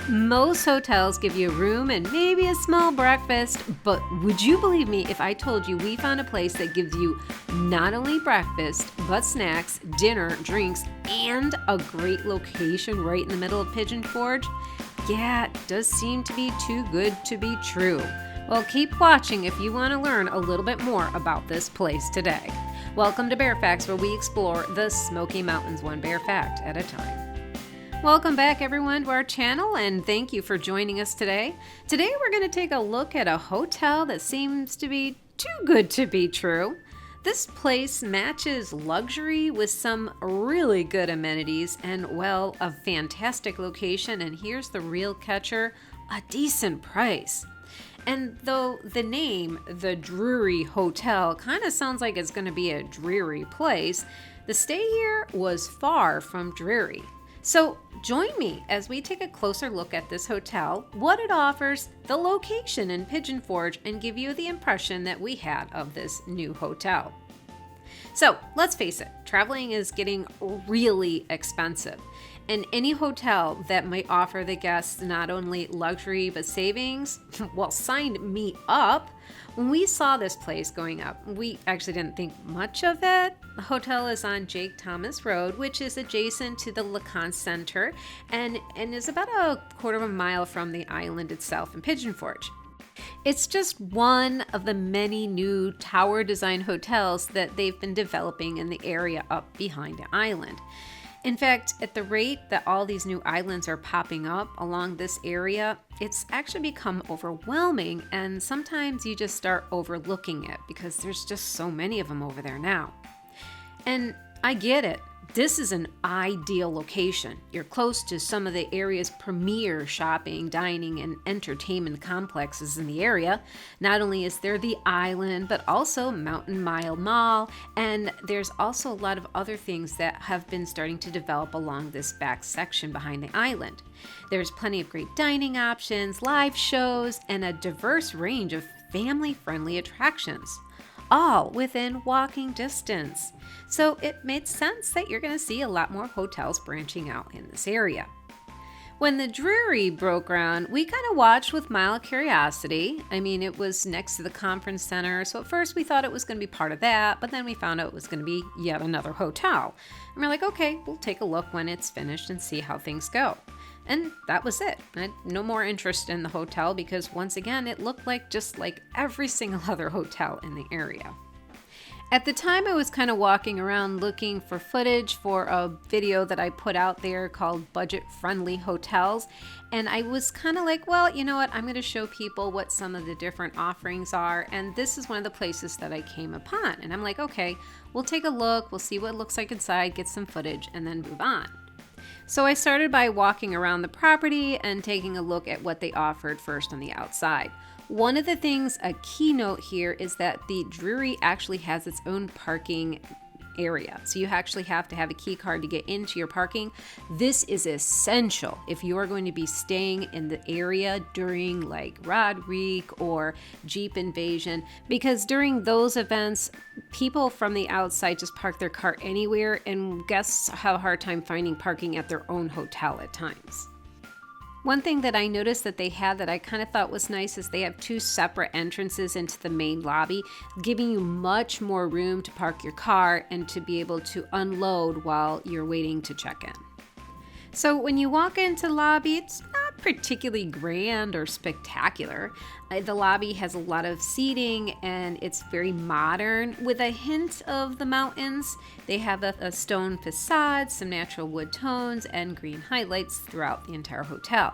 Most hotels give you a room and maybe a small breakfast, but would you believe me if I told you we found a place that gives you not only breakfast, but snacks, dinner, drinks, and a great location right in the middle of Pigeon Forge? Yeah, it does seem to be too good to be true. Well, keep watching if you want to learn a little bit more about this place today. Welcome to Bear Facts, where we explore the Smoky Mountains one bear fact at a time. Welcome back, everyone, to our channel, and thank you for joining us today. Today we're going to take a look at a hotel that seems to be too good to be true. This place matches luxury with some really good amenities and, well, a fantastic location, and here's the real catcher, a decent price. And though the name, the Drury Hotel, kind of sounds like it's going to be a dreary place, the stay here was far from dreary. So join me as we take a closer look at this hotel, what it offers, the location in Pigeon Forge, and give you the impression that we had of this new hotel. So let's face it, traveling is getting really expensive. And any hotel that might offer the guests not only luxury but savings, well, signed me up. When we saw this place going up, we actually didn't think much of it. The hotel is on Jake Thomas Road, which is adjacent to the LeConte Center and is about a quarter of a mile from the island itself in Pigeon Forge. It's just one of the many new tower design hotels that they've been developing in the area up behind the island. In fact, at the rate that all these new islands are popping up along this area, it's actually become overwhelming, and sometimes you just start overlooking it because there's just so many of them over there now. And I get it. This is an ideal location. You're close to some of the area's premier shopping, dining, and entertainment complexes in the area. Not only is there the island, but also Mountain Mile Mall, and there's also a lot of other things that have been starting to develop along this back section behind the island. There's plenty of great dining options, live shows, and a diverse range of family-friendly attractions, all within walking distance. So it made sense that you're going to see a lot more hotels branching out in this area. When the Drury broke ground, we kind of watched with mild curiosity. I mean, it was next to the conference center, so at first we thought it was going to be part of that, but then we found out it was going to be yet another hotel. And we're like, okay, we'll take a look when it's finished and see how things go. And that was it. I had no more interest in the hotel because, once again, it looked like just like every single other hotel in the area. At the time, I was kind of walking around looking for footage for a video that I put out there called Budget Friendly Hotels. And I was kind of like, well, you know what? I'm going to show people what some of the different offerings are. And this is one of the places that I came upon. And I'm like, okay, we'll take a look. We'll see what it looks like inside, get some footage, and then move on. So I started by walking around the property and taking a look at what they offered first on the outside. One of the things, a keynote here, is that the Drury actually has its own parking area. So you actually have to have a key card to get into your parking. This is essential if you are going to be staying in the area during like Rod Week or Jeep Invasion, because during those events, people from the outside just park their car anywhere, and guests have a hard time finding parking at their own hotel at times. One thing that I noticed that they had that I kind of thought was nice is they have two separate entrances into the main lobby, giving you much more room to park your car and to be able to unload while you're waiting to check in. So when you walk into the lobby, it's not particularly grand or spectacular. The lobby has a lot of seating and it's very modern with a hint of the mountains. They have a stone facade, some natural wood tones, and green highlights throughout the entire hotel.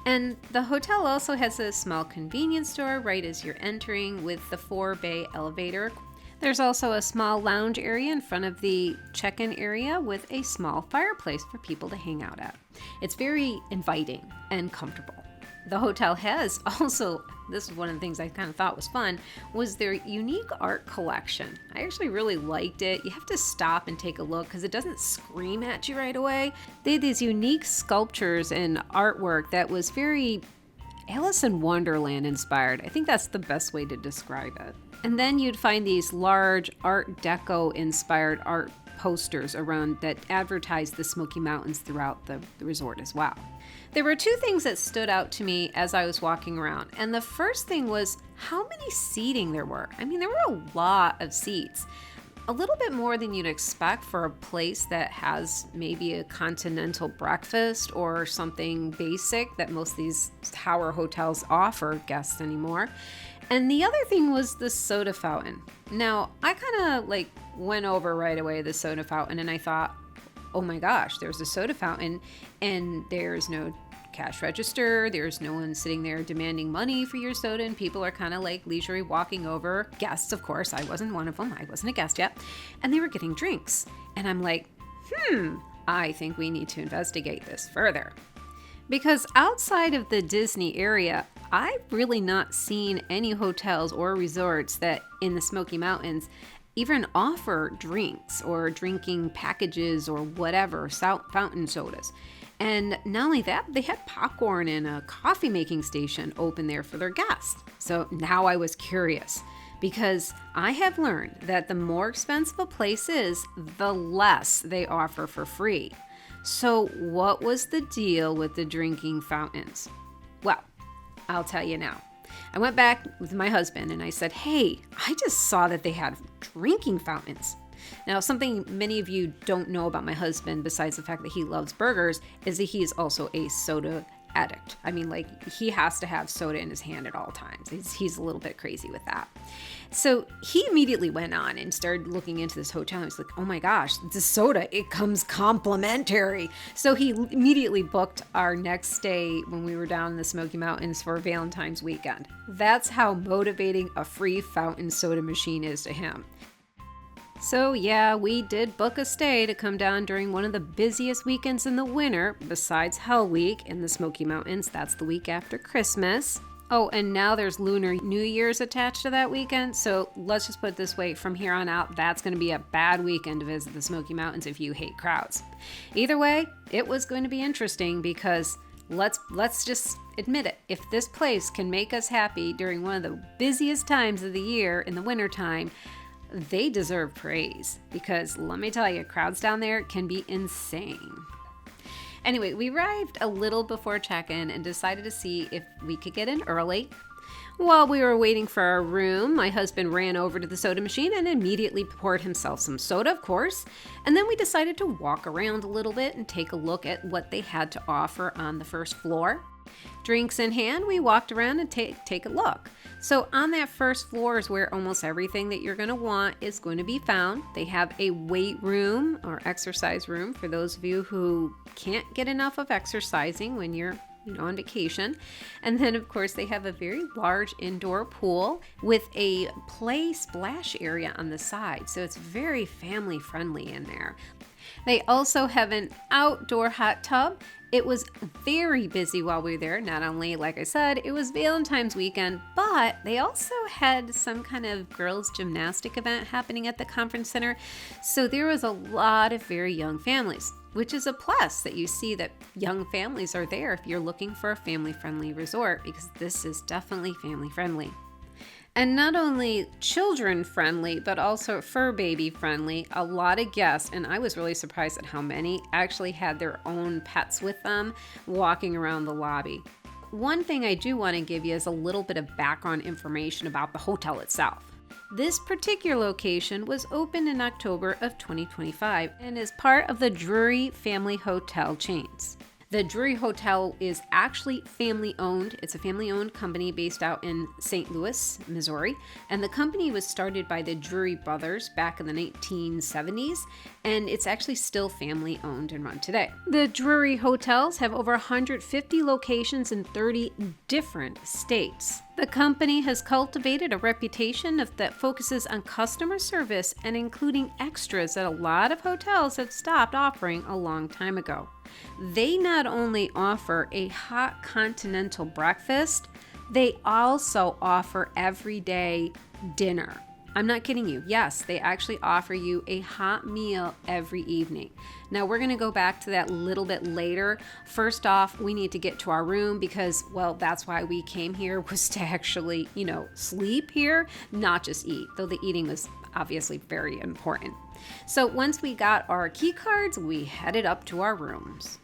And the hotel also has a small convenience store right as you're entering with the 4-bay elevator. There's also a small lounge area in front of the check-in area with a small fireplace for people to hang out at. It's very inviting and comfortable. The hotel has also, this is one of the things I kind of thought was fun, was their unique art collection. I actually really liked it. You have to stop and take a look because it doesn't scream at you right away. They had these unique sculptures and artwork that was very Alice in Wonderland inspired. I think that's the best way to describe it. And then you'd find these large Art Deco inspired art posters around that advertised the Smoky Mountains throughout the resort as well. There were two things that stood out to me as I was walking around. And the first thing was how many seating there were. I mean, there were a lot of seats. A little bit more than you'd expect for a place that has maybe a continental breakfast or something basic that most of these tower hotels offer guests anymore. And the other thing was the soda fountain. Now, I kind of went over right away the soda fountain and I thought, oh my gosh, there's a soda fountain and there's no cash register. There's no one sitting there demanding money for your soda, and people are kind of leisurely walking over. Guests, of course. I wasn't one of them. I wasn't a guest yet. And they were getting drinks. And I'm like, I think we need to investigate this further. Because outside of the Disney area, I've really not seen any hotels or resorts that in the Smoky Mountains even offer drinks or drinking packages or whatever, fountain sodas. And not only that, they had popcorn and a coffee making station open there for their guests. So now I was curious because I have learned that the more expensive a place is, the less they offer for free. So what was the deal with the drinking fountains? Well, I'll tell you now. I went back with my husband and I said, hey, I just saw that they had drinking fountains. Now, something many of you don't know about my husband, besides the fact that he loves burgers, is that he is also a soda addict. I mean, he has to have soda in his hand at all times. He's a little bit crazy with that. So he immediately went on and started looking into this hotel. He's like, oh my gosh, the soda, it comes complimentary. So he immediately booked our next stay when we were down in the Smoky Mountains for Valentine's weekend. That's how motivating a free fountain soda machine is to him. So yeah, we did book a stay to come down during one of the busiest weekends in the winter, besides Hell Week in the Smoky Mountains. That's the week after Christmas. Oh, and now there's Lunar New Year's attached to that weekend. So let's just put it this way, from here on out, that's going to be a bad weekend to visit the Smoky Mountains if you hate crowds. Either way, it was going to be interesting because let's just admit it. If this place can make us happy during one of the busiest times of the year in the wintertime, they deserve praise because let me tell you, crowds down there can be insane. Anyway, we arrived a little before check-in and decided to see if we could get in early. While we were waiting for our room, my husband ran over to the soda machine and immediately poured himself some soda, of course. And then we decided to walk around a little bit and take a look at what they had to offer on the first floor. Drinks in hand, we walked around and take a look. So on that first floor is where almost everything that you're going to want is going to be found. They have a weight room or exercise room for those of you who can't get enough of exercising when you're on vacation. And then of course they have a very large indoor pool with a play splash area on the side. So it's very family friendly in there. They also have an outdoor hot tub. It was very busy while we were there. Not only, like I said, it was Valentine's weekend, but they also had some kind of girls' gymnastic event happening at the conference center. So there was a lot of very young families, which is a plus that you see that young families are there if you're looking for a family-friendly resort, because this is definitely family-friendly. And not only children friendly, but also fur baby friendly. A lot of guests, and I was really surprised at how many actually had their own pets with them walking around the lobby. One thing I do want to give you is a little bit of background information about the hotel itself. This particular location was opened in October of 2025 and is part of the Drury family hotel chains. The Drury Hotel is actually family-owned. It's a family-owned company based out in St. Louis, Missouri. And the company was started by the Drury brothers back in the 1970s. And it's actually still family-owned and run today. The Drury Hotels have over 150 locations in 30 different states. The company has cultivated a reputation that focuses on customer service and including extras that a lot of hotels have stopped offering a long time ago. They not only offer a hot continental breakfast, they also offer everyday dinner. I'm not kidding you. Yes, they actually offer you a hot meal every evening. Now, we're going to go back to that a little bit later. First off, we need to get to our room because, well, that's why we came here, was to actually, sleep here, not just eat, though the eating was obviously very important. So once we got our key cards, we headed up to our rooms.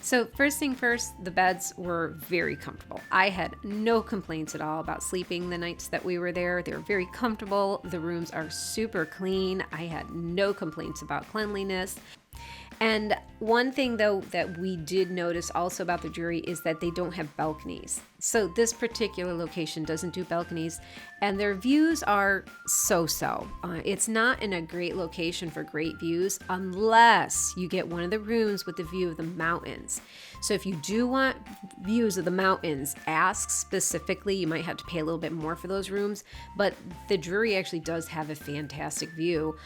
So first thing first, the beds were very comfortable. I had no complaints at all about sleeping the nights that we were there. They were very comfortable. The rooms are super clean. I had no complaints about cleanliness. And one thing though that we did notice also about the Drury is that they don't have balconies. So this particular location doesn't do balconies, and their views are so-so. It's not in a great location for great views unless you get one of the rooms with the view of the mountains. So if you do want views of the mountains, ask specifically. You might have to pay a little bit more for those rooms, but the Drury actually does have a fantastic view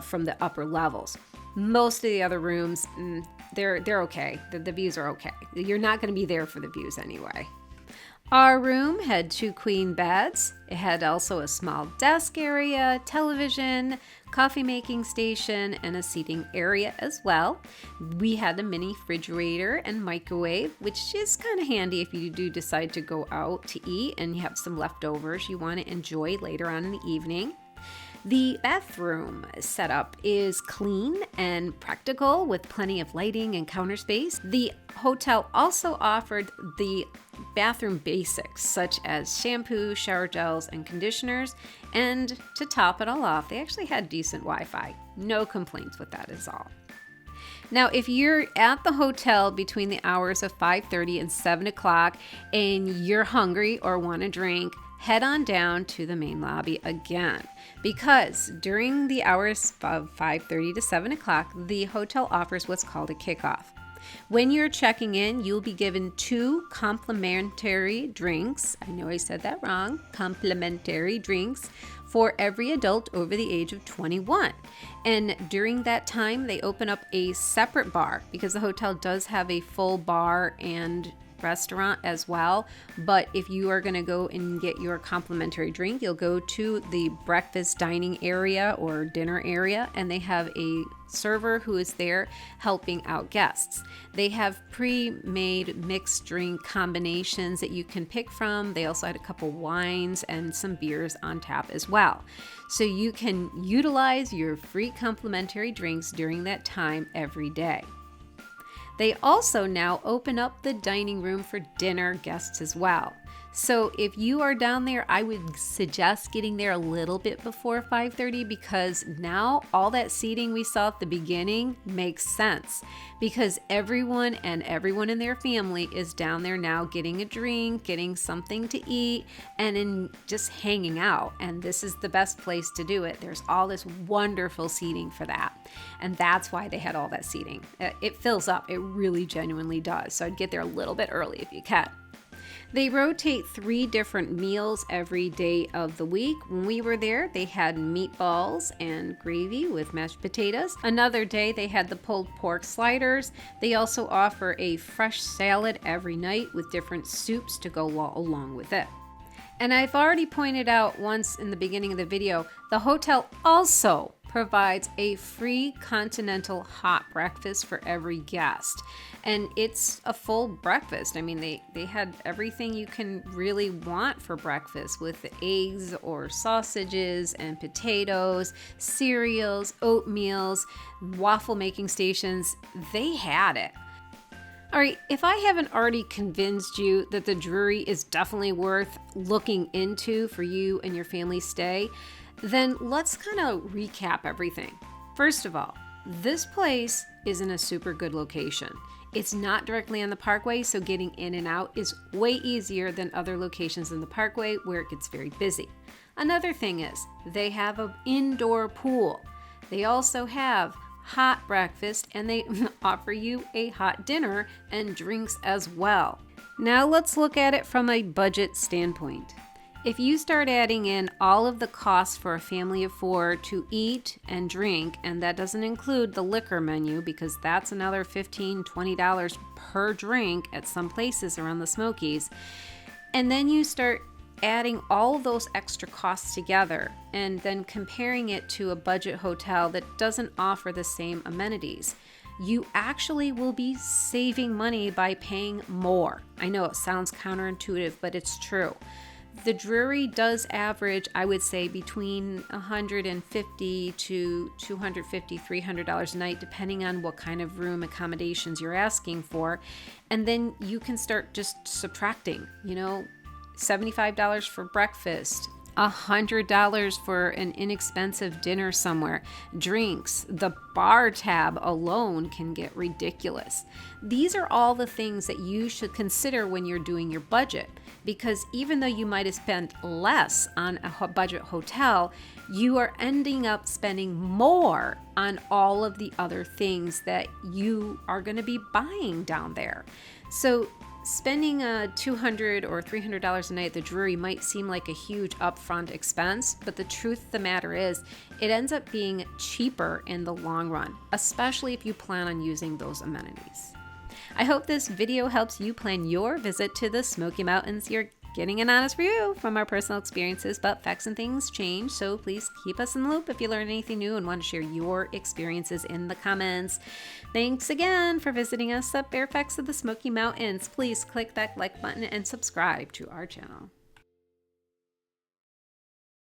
from the upper levels. Most of the other rooms, they're okay. The views are okay. You're not going to be there for the views anyway. Our room had 2 queen beds. It had also a small desk area, television, coffee making station, and a seating area as well. We had a mini refrigerator and microwave, which is kind of handy if you do decide to go out to eat and you have some leftovers you want to enjoy later on in the evening. The bathroom setup is clean and practical with plenty of lighting and counter space. The hotel also offered the bathroom basics such as shampoo, shower gels, and conditioners. And to top it all off, they actually had decent Wi-Fi. No complaints with that at all. Now, if you're at the hotel between the hours of 5:30 and 7 o'clock and you're hungry or want a drink, head on down to the main lobby again, because during the hours of 5:30 to 7 o'clock, the hotel offers what's called a kickoff. When you're checking in, you'll be given 2 complimentary drinks. I know I said that wrong. Complimentary drinks for every adult over the age of 21. And during that time, they open up a separate bar because the hotel does have a full bar and restaurant as well. But if you are going to go and get your complimentary drink, you'll go to the breakfast dining area or dinner area, and they have a server who is there helping out guests. They have pre-made mixed drink combinations that you can pick from. They also had a couple wines and some beers on tap as well. So you can utilize your free complimentary drinks during that time every day. They also now open up the dining room for dinner guests as well. So if you are down there, I would suggest getting there a little bit before 5:30, because now all that seating we saw at the beginning makes sense, because everyone in their family is down there now getting a drink, getting something to eat, and just hanging out. And this is the best place to do it. There's all this wonderful seating for that. And that's why they had all that seating. It fills up. It really genuinely does. So I'd get there a little bit early if you can. They rotate 3 different meals every day of the week. When we were there, they had meatballs and gravy with mashed potatoes. Another day, they had the pulled pork sliders. They also offer a fresh salad every night with different soups to go along with it. And I've already pointed out once in the beginning of the video, the hotel also provides a free continental hot breakfast for every guest. And it's a full breakfast. I mean, they had everything you can really want for breakfast, with eggs or sausages and potatoes, cereals, oatmeals, waffle making stations. They had it. All right, if I haven't already convinced you that the Drury is definitely worth looking into for you and your family's stay, then let's kind of recap everything. First of all, this place is in a super good location. It's not directly on the parkway, so getting in and out is way easier than other locations in the parkway where it gets very busy. Another thing is they have an indoor pool. They also have hot breakfast, and they offer you a hot dinner and drinks as well. Now let's look at it from a budget standpoint. If you start adding in all of the costs for a family of 4 to eat and drink, and that doesn't include the liquor menu because that's another $15, $20 per drink at some places around the Smokies, and then you start adding all of those extra costs together and then comparing it to a budget hotel that doesn't offer the same amenities, you actually will be saving money by paying more. I know it sounds counterintuitive, but it's true. The Drury does average, I would say, between $150 to $250, $300 a night, depending on what kind of room accommodations you're asking for. And then you can start just subtracting, $75 for breakfast, $100 for an inexpensive dinner somewhere, drinks, the bar tab alone can get ridiculous. These are all the things that you should consider when you're doing your budget, because even though you might have spent less on a budget hotel, you are ending up spending more on all of the other things that you are going to be buying down there. So spending $200 or $300 a night at the Drury might seem like a huge upfront expense, but the truth of the matter is it ends up being cheaper in the long run, especially if you plan on using those amenities. I hope this video helps you plan your visit to the Smoky Mountains. You're getting an honest review from our personal experiences, but facts and things change, so please keep us in the loop if you learn anything new and want to share your experiences in the comments. Thanks again for visiting us at Fairfax of the Smoky Mountains. Please click that like button and subscribe to our channel.